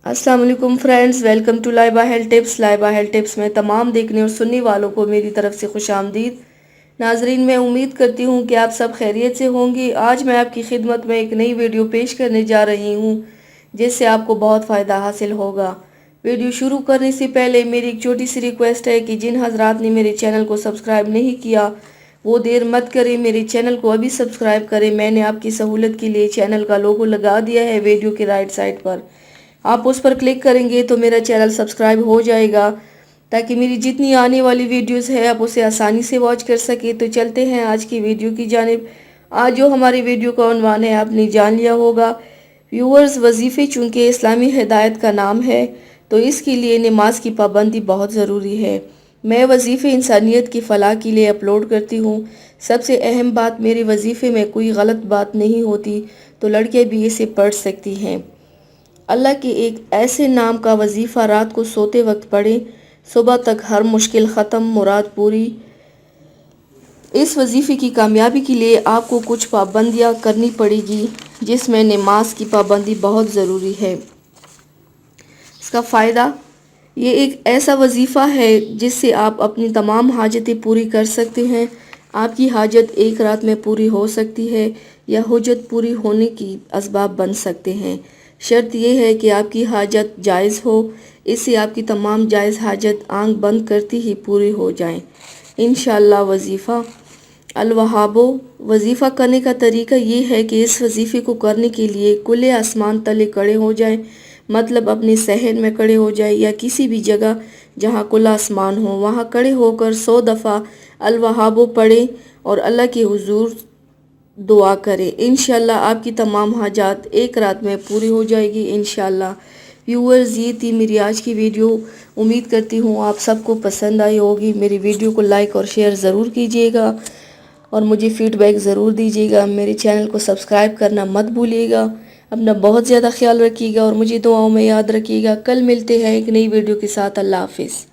अस्सलाम वालेकुम friends, welcome to Laiba health tips. Laiba health tips में तमाम देखने और सुनने वालों को मेरी तरफ से खुश आमदीद। नाजरीन, मैं उम्मीद करती हूँ कि आप सब खैरियत से होंगे। आज मैं आपकी खिदमत में एक नई वीडियो पेश करने जा रही हूँ जिससे आपको बहुत फ़ायदा हासिल होगा। वीडियो शुरू करने से पहले मेरी एक छोटी सी रिक्वेस्ट है कि जिन हजरात ने मेरे चैनल को सब्सक्राइब नहीं किया वो देर मत करें, मेरे चैनल को अभी सब्सक्राइब करें। मैंने आपकी सहूलत के लिए चैनल का लोगो लगा दिया है वीडियो के राइट साइड पर। आप उस पर क्लिक करेंगे तो मेरा चैनल सब्सक्राइब हो जाएगा ताकि मेरी जितनी आने वाली वीडियोस है आप उसे आसानी से वॉच कर सके। तो चलते हैं आज की वीडियो की जानिब। आज जो हमारी वीडियो का उन्वान है आपने जान लिया होगा। व्यूअर्स, वजीफ़े चूँकि इस्लामी हिदायत का नाम है तो इसके लिए नमाज की पाबंदी बहुत ज़रूरी है। मैं वजीफ़े इंसानियत की फ़लाह के लिए अपलोड करती हूँ। सबसे अहम बात, मेरे वजीफ़े में कोई गलत बात नहीं होती तो लड़कियाँ भी इसे पढ़ सकती हैं। अल्लाह के एक ऐसे नाम का वजीफ़ा रात को सोते वक्त पढ़ें, सुबह तक हर मुश्किल ख़त्म, मुराद पूरी। इस वजीफ़े की कामयाबी के लिए आपको कुछ पाबंदियाँ करनी पड़ेगी जिसमें नमाज की पाबंदी बहुत ज़रूरी है। इसका फ़ायदा, ये एक ऐसा वजीफ़ा है जिससे आप अपनी तमाम हाजतें पूरी कर सकते हैं। आपकी हाजत एक रात में पूरी हो सकती है या हुज्जत पूरी होने की असबाब बन सकते हैं। शर्त यह है कि आपकी हाजत जायज़ हो, इससे आपकी तमाम जायज़ हाजत आंख बंद करती ही पूरी हो जाएं इंशाअल्लाह। वजीफ़ा अल-वहाबो। वजीफ़ा करने का तरीका ये है कि इस वजीफ़े को करने के लिए खुले आसमान तले खड़े हो जाएं, मतलब अपने सहन में खड़े हो जाए या किसी भी जगह जहाँ खुला आसमान हो वहाँ खड़े होकर 100 दफ़ा अल-वहाबो पढ़ें और अल्लाह के हुजूर दुआ करें। इंशाल्लाह आपकी तमाम हाजात एक रात में पूरी हो जाएगी इंशाल्लाह। व्यूअर्स, ये थी मेरी आज की वीडियो। उम्मीद करती हूँ आप सबको पसंद आई होगी। मेरी वीडियो को लाइक और शेयर ज़रूर कीजिएगा और मुझे फीडबैक ज़रूर दीजिएगा। मेरे चैनल को सब्सक्राइब करना मत भूलिएगा। अपना बहुत ज़्यादा ख्याल रखिएगा और मुझे दुआओं में याद रखिएगा। कल मिलते हैं एक नई वीडियो के साथ। अल्लाह हाफिज़।